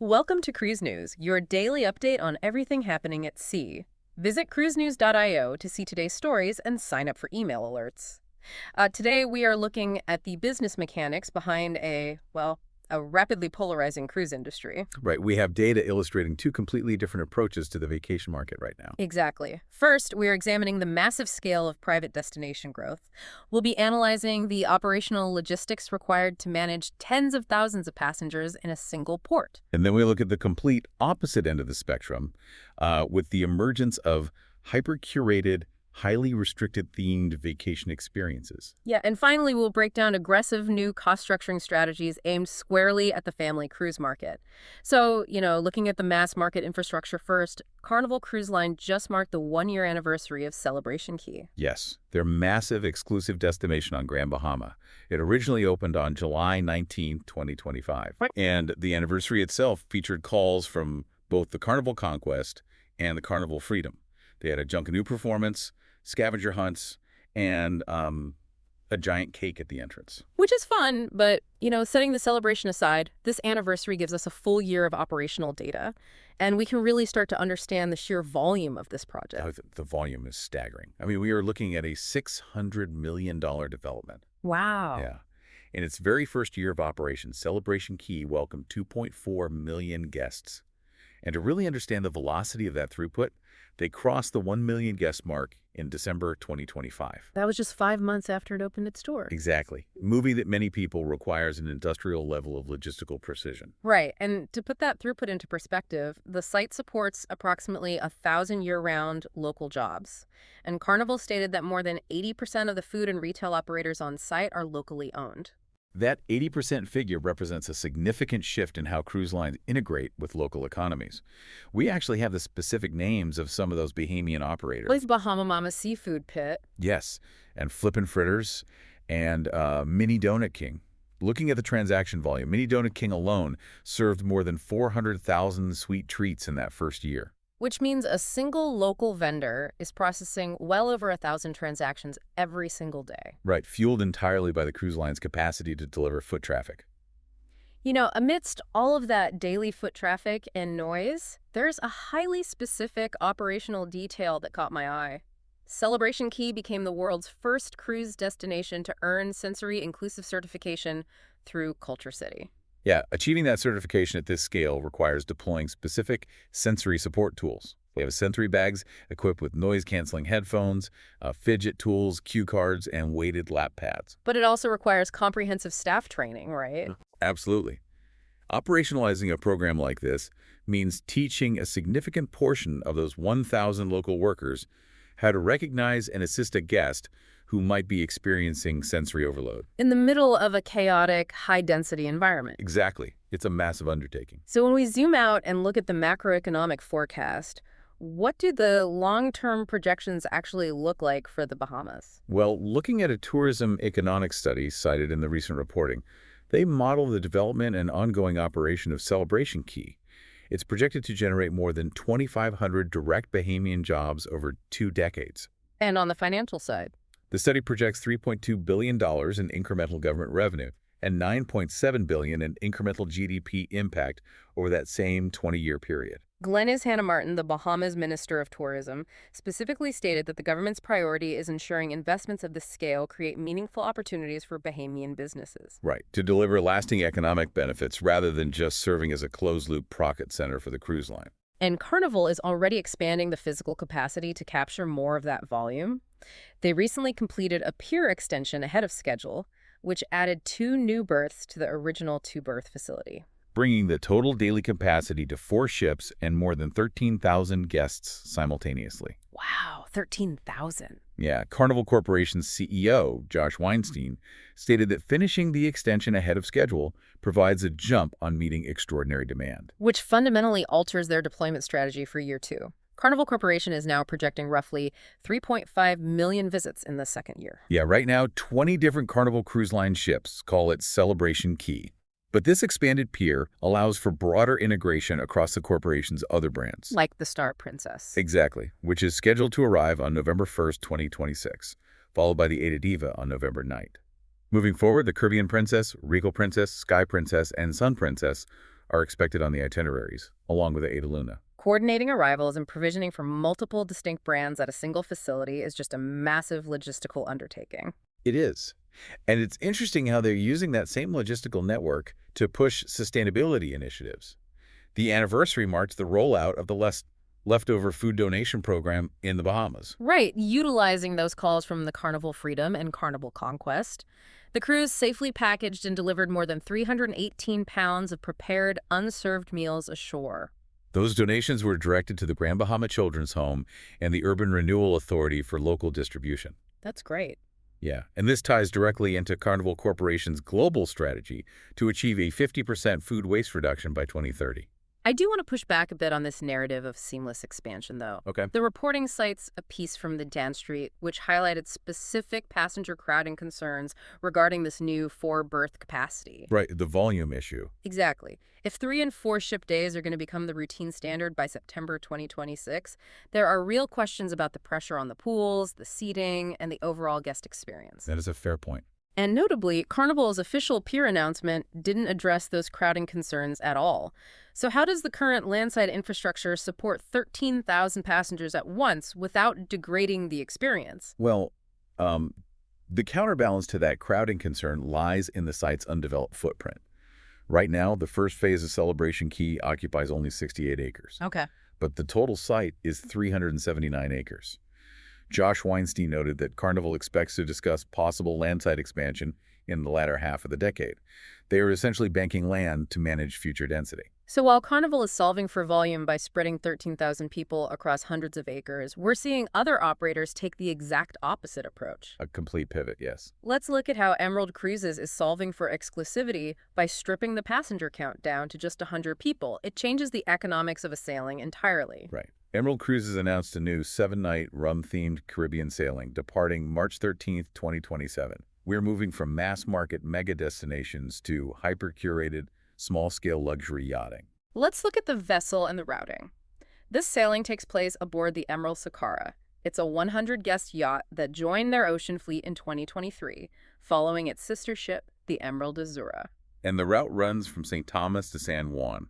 Welcome to Cruise News, your daily update on everything happening at sea. Visit cruisenews.io to see today's stories and sign up for email alerts. Today, we are looking at the business mechanics behind a rapidly polarizing cruise industry. Right, we have data illustrating two completely different approaches to the vacation market right now. Exactly. First, we are examining the massive scale of private destination growth. We'll be analyzing the operational logistics required to manage tens of thousands of passengers in a single port. And then we look at the complete opposite end of the spectrum with the emergence of hyper-curated, highly restricted themed vacation experiences. Yeah, and finally, we'll break down aggressive new cost structuring strategies aimed squarely at the family cruise market. So, looking at the mass market infrastructure first, Carnival Cruise Line just marked the one-year anniversary of Celebration Key. Yes, their massive exclusive destination on Grand Bahama. It originally opened on July 19, 2025. Right. And the anniversary itself featured calls from both the Carnival Conquest and the Carnival Freedom. They had a Junkanoo performance, scavenger hunts, and a giant cake at the entrance. Which is fun, but, setting the celebration aside, this anniversary gives us a full year of operational data, and we can really start to understand the sheer volume of this project. The volume is staggering. I mean, we are looking at a $600 million development. Wow. Yeah. In its very first year of operation, Celebration Key welcomed 2.4 million guests. And to really understand the velocity of that throughput, they crossed the 1 million guest mark in December 2025. That was just 5 months after it opened its doors. Exactly. Moving that many people requires an industrial level of logistical precision. Right, and to put that throughput into perspective, the site supports approximately 1,000 year-round local jobs. And Carnival stated that more than 80% of the food and retail operators on site are locally owned. That 80% figure represents a significant shift in how cruise lines integrate with local economies. We actually have the specific names of some of those Bahamian operators. Like Bahama Mama Seafood Pit. Yes, and Flippin' Fritters and Mini Donut King. Looking at the transaction volume, Mini Donut King alone served more than 400,000 sweet treats in that first year. Which means a single local vendor is processing well over 1,000 transactions every single day. Right, fueled entirely by the cruise line's capacity to deliver foot traffic. Amidst all of that daily foot traffic and noise, there's a highly specific operational detail that caught my eye. Celebration Key became the world's first cruise destination to earn sensory-inclusive certification through Culture City. Yeah, achieving that certification at this scale requires deploying specific sensory support tools. They have sensory bags equipped with noise-canceling headphones, fidget tools, cue cards, and weighted lap pads. But it also requires comprehensive staff training, right? Absolutely. Operationalizing a program like this means teaching a significant portion of those 1,000 local workers how to recognize and assist a guest who might be experiencing sensory overload. In the middle of a chaotic, high-density environment. Exactly. It's a massive undertaking. So when we zoom out and look at the macroeconomic forecast, what do the long-term projections actually look like for the Bahamas? Well, looking at a tourism economic study cited in the recent reporting, they model the development and ongoing operation of Celebration Key. It's projected to generate more than 2,500 direct Bahamian jobs over 2 decades. And on the financial side? The study projects $3.2 billion in incremental government revenue and $9.7 billion in incremental GDP impact over that same 20-year period. Glenys Hannah Martin, the Bahamas Minister of Tourism, specifically stated that the government's priority is ensuring investments of this scale create meaningful opportunities for Bahamian businesses. Right, to deliver lasting economic benefits rather than just serving as a closed-loop profit center for the cruise line. And Carnival is already expanding the physical capacity to capture more of that volume. They recently completed a pier extension ahead of schedule, which added 2 new berths to the original 2-berth facility, bringing the total daily capacity to 4 ships and more than 13,000 guests simultaneously. Wow, 13,000. Yeah, Carnival Corporation's CEO, Josh Weinstein, stated that finishing the extension ahead of schedule provides a jump on meeting extraordinary demand. Which fundamentally alters their deployment strategy for year 2. Carnival Corporation is now projecting roughly 3.5 million visits in the second year. Yeah, right now, 20 different Carnival Cruise Line ships call it Celebration Key. But this expanded pier allows for broader integration across the corporation's other brands. Like the Star Princess. Exactly, which is scheduled to arrive on November 1st, 2026, followed by the Ada Diva on November 9th. Moving forward, the Caribbean Princess, Regal Princess, Sky Princess, and Sun Princess are expected on the itineraries, along with the Ada Luna. Coordinating arrivals and provisioning for multiple distinct brands at a single facility is just a massive logistical undertaking. It is. And it's interesting how they're using that same logistical network to push sustainability initiatives. The anniversary marks the rollout of the leftover food donation program in the Bahamas. Right, utilizing those calls from the Carnival Freedom and Carnival Conquest. The cruise safely packaged and delivered more than 318 pounds of prepared, unserved meals ashore. Those donations were directed to the Grand Bahama Children's Home and the Urban Renewal Authority for local distribution. That's great. Yeah, and this ties directly into Carnival Corporation's global strategy to achieve a 50% food waste reduction by 2030. I do want to push back a bit on this narrative of seamless expansion, though. Okay. The reporting cites a piece from the Dan Street, which highlighted specific passenger crowding concerns regarding this new 4-berth capacity. Right, the volume issue. Exactly. If 3 and 4 ship days are going to become the routine standard by September 2026, there are real questions about the pressure on the pools, the seating, and the overall guest experience. That is a fair point. And notably, Carnival's official pier announcement didn't address those crowding concerns at all. So how does the current landside infrastructure support 13,000 passengers at once without degrading the experience? Well, the counterbalance to that crowding concern lies in the site's undeveloped footprint. Right now, the first phase of Celebration Key occupies only 68 acres. Okay. But the total site is 379 acres. Josh Weinstein noted that Carnival expects to discuss possible landside expansion in the latter half of the decade. They are essentially banking land to manage future density. So while Carnival is solving for volume by spreading 13,000 people across hundreds of acres, we're seeing other operators take the exact opposite approach. A complete pivot, yes. Let's look at how Emerald Cruises is solving for exclusivity by stripping the passenger count down to just 100 people. It changes the economics of a sailing entirely. Right. Emerald Cruises announced a new 7-night rum-themed Caribbean sailing departing March 13th, 2027. We're moving from mass-market mega destinations to hyper-curated, small-scale luxury yachting. Let's look at the vessel and the routing. This sailing takes place aboard the Emerald Sakara. It's a 100-guest yacht that joined their ocean fleet in 2023, following its sister ship, the Emerald Azura. And the route runs from St. Thomas to San Juan,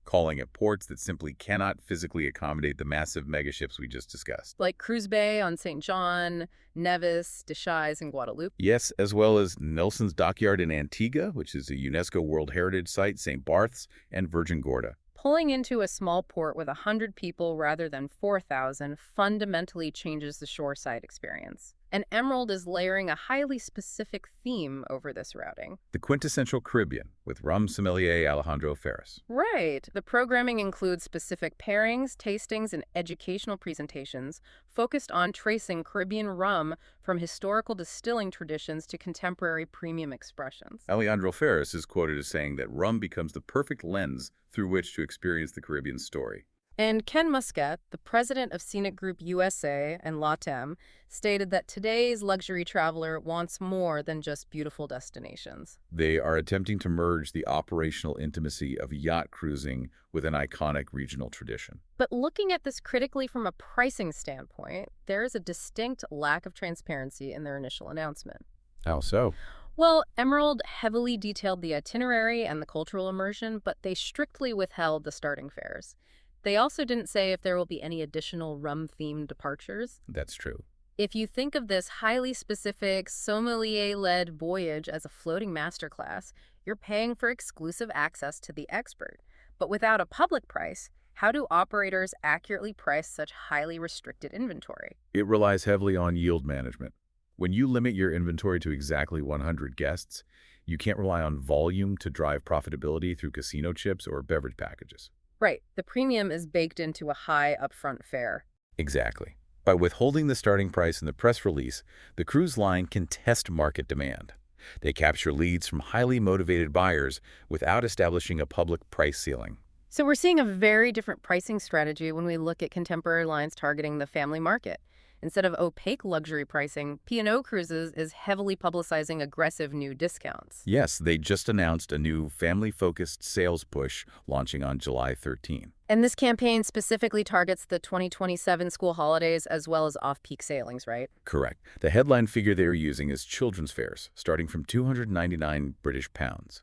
calling at ports that simply cannot physically accommodate the massive megaships we just discussed. Like Cruise Bay on St. John, Nevis, Deschines, and Guadeloupe. Yes, as well as Nelson's Dockyard in Antigua, which is a UNESCO World Heritage Site, St. Barths, and Virgin Gorda. Pulling into a small port with 100 people rather than 4,000 fundamentally changes the shoreside experience. And Emerald is layering a highly specific theme over this routing. The quintessential Caribbean, with rum sommelier Alejandro Ferris. Right. The programming includes specific pairings, tastings, and educational presentations focused on tracing Caribbean rum from historical distilling traditions to contemporary premium expressions. Alejandro Ferris is quoted as saying that rum becomes the perfect lens through which to experience the Caribbean story. And Ken Muscat, the president of Scenic Group USA and LATAM, stated that today's luxury traveler wants more than just beautiful destinations. They are attempting to merge the operational intimacy of yacht cruising with an iconic regional tradition. But looking at this critically from a pricing standpoint, there is a distinct lack of transparency in their initial announcement. How so? Well, Emerald heavily detailed the itinerary and the cultural immersion, but they strictly withheld the starting fares. They also didn't say if there will be any additional rum-themed departures. That's true. If you think of this highly specific, sommelier-led voyage as a floating masterclass, you're paying for exclusive access to the expert. But without a public price, how do operators accurately price such highly restricted inventory? It relies heavily on yield management. When you limit your inventory to exactly 100 guests, you can't rely on volume to drive profitability through casino chips or beverage packages. Right. The premium is baked into a high upfront fare. Exactly. By withholding the starting price in the press release, the cruise line can test market demand. They capture leads from highly motivated buyers without establishing a public price ceiling. So we're seeing a very different pricing strategy when we look at contemporary lines targeting the family market. Instead of opaque luxury pricing, P&O Cruises is heavily publicizing aggressive new discounts. Yes, they just announced a new family-focused sales push launching on July 13. And this campaign specifically targets the 2027 school holidays as well as off-peak sailings, right? Correct. The headline figure they are using is children's fares, starting from 299 British pounds.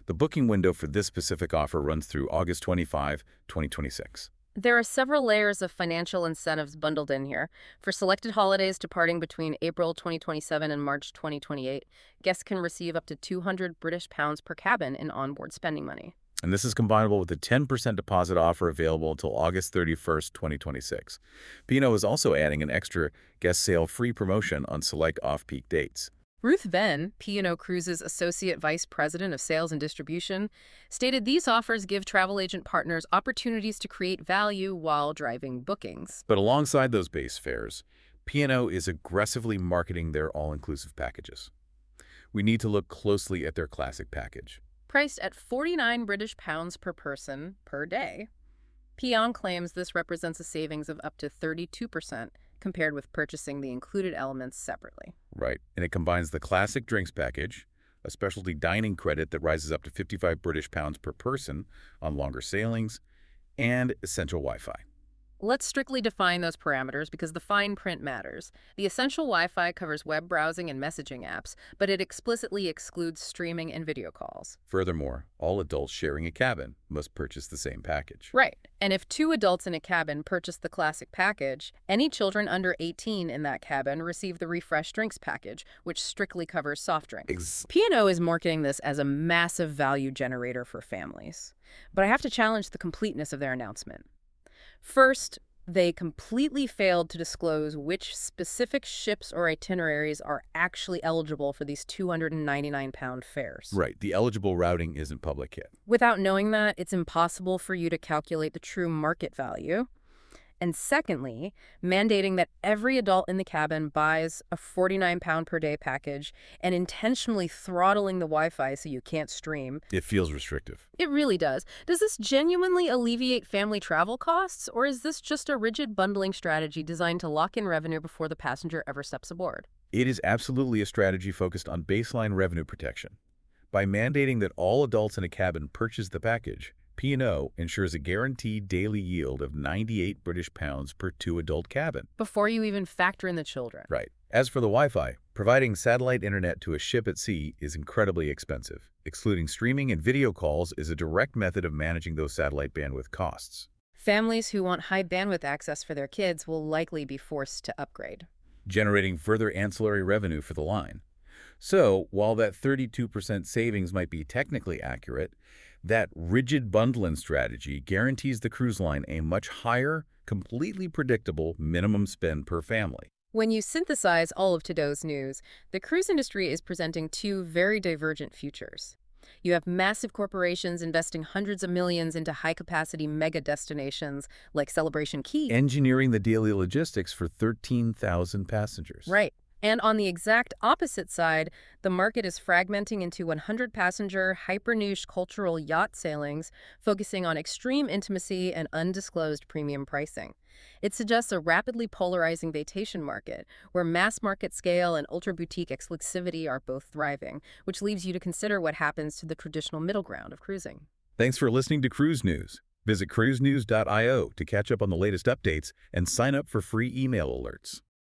The booking window for this specific offer runs through August 25, 2026. There are several layers of financial incentives bundled in here. For selected holidays departing between April 2027 and March 2028, guests can receive up to 200 British pounds per cabin in onboard spending money. And this is combinable with a 10% deposit offer available until August 31st, 2026. P&O is also adding an extra guest sale free promotion on select off-peak dates. Ruth Venn, P&O Cruises Associate Vice President of Sales and Distribution, stated these offers give travel agent partners opportunities to create value while driving bookings. But alongside those base fares, P&O is aggressively marketing their all-inclusive packages. We need to look closely at their classic package. Priced at 49 British pounds per person per day, P&O claims this represents a savings of up to 32% compared with purchasing the included elements separately. Right, and it combines the classic drinks package, a specialty dining credit that rises up to 55 British pounds per person on longer sailings, and essential Wi-Fi. Let's strictly define those parameters because the fine print matters. The essential Wi-Fi covers web browsing and messaging apps, but it explicitly excludes streaming and video calls. Furthermore, all adults sharing a cabin must purchase the same package. Right. And if 2 adults in a cabin purchase the classic package, any children under 18 in that cabin receive the refreshed drinks package, which strictly covers soft drinks. P&O is marketing this as a massive value generator for families. But I have to challenge the completeness of their announcement. First, they completely failed to disclose which specific ships or itineraries are actually eligible for these 299-pound fares. Right, the eligible routing isn't public yet. Without knowing that, it's impossible for you to calculate the true market value. And secondly, mandating that every adult in the cabin buys a 49-pound per day package and intentionally throttling the Wi-Fi so you can't stream. It feels restrictive. It really does. Does this genuinely alleviate family travel costs, or is this just a rigid bundling strategy designed to lock in revenue before the passenger ever steps aboard? It is absolutely a strategy focused on baseline revenue protection. By mandating that all adults in a cabin purchase the package, P&O ensures a guaranteed daily yield of 98 British pounds per 2 adult cabin. Before you even factor in the children. Right. As for the Wi-Fi, providing satellite internet to a ship at sea is incredibly expensive. Excluding streaming and video calls is a direct method of managing those satellite bandwidth costs. Families who want high bandwidth access for their kids will likely be forced to upgrade, generating further ancillary revenue for the line. So, while that 32% savings might be technically accurate, that rigid bundling strategy guarantees the cruise line a much higher, completely predictable minimum spend per family. When you synthesize all of today's news, the cruise industry is presenting 2 very divergent futures. You have massive corporations investing hundreds of millions into high-capacity mega destinations like Celebration Key. Engineering the daily logistics for 13,000 passengers. Right. And on the exact opposite side, the market is fragmenting into 100-passenger, hyper-niche cultural yacht sailings, focusing on extreme intimacy and undisclosed premium pricing. It suggests a rapidly polarizing vacation market, where mass market scale and ultra-boutique exclusivity are both thriving, which leaves you to consider what happens to the traditional middle ground of cruising. Thanks for listening to Cruise News. Visit cruisenews.io to catch up on the latest updates and sign up for free email alerts.